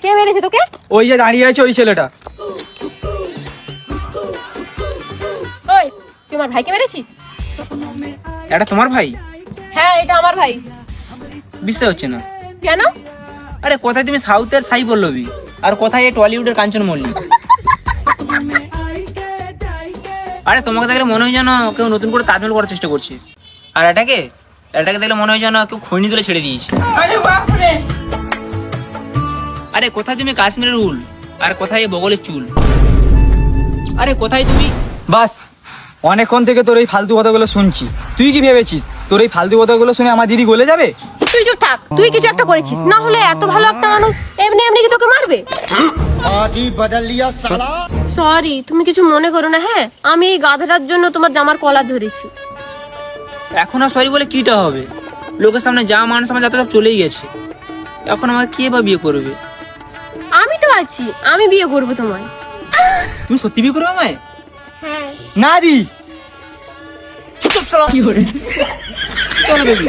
কে মেরেছে তোকে? ওই যে দাঁড়িয়ে আছে ওই ছেলেটা। ওই তুই আমার ভাইকে মেরেছিস? এটা তোমার ভাই? হ্যাঁ এটা আমার ভাই। বিশ্বাস হচ্ছে না। কেন? আরে কোথায় তুমি সাউথের সাই পল্লবী, আর কোথায় এই টলিউডের কাঞ্চন মল্লিক? আরে তোমাকে দেখলে মনে হয় যেন কেউ নতুন করে তাজমহল করার চেষ্টা করছে, আর এটাকে দেখলে মনে হয় যেন কেউ খৈনি তুলে ছেড়ে দিয়েছে। আরে কোথায় তুমি কাশ্মীরের উল, আর কোথায় এই বগলের চুল? আরে কোথায় তুমি? বাস, অনেকক্ষণ থেকে তোর এই ফালতু কথাগুলো শুনছি। তুই কি ভেবেছিস তোর এই ফালতু কথাগুলো শুনে আমার দিদি গলে যাবে? তুই চুপ থাক, তুই কিছু একটা করেছিস, না হলে এত ভালো একটা মানুষ এমনি এমনি কি তোকে মারবে? সরি, তুমি কিছু মনে করো না। হ্যাঁ, আমি এই গাধাটার জন্য তোমার জামার কলার ধরেছি। এখন আর সরি বলে কিটা হবে? লোকের সামনে যা মান সম্মান যাতে সব চলেই গেছে, এখন আমাকে কে বা বিয়ে করবে? আমি তো আছি, আমি বিয়ে করবো তোমায়। তুমি সত্যি বিয়ে করবে আমায়? হ্যাঁ। না দি চুপ চলো বেবি।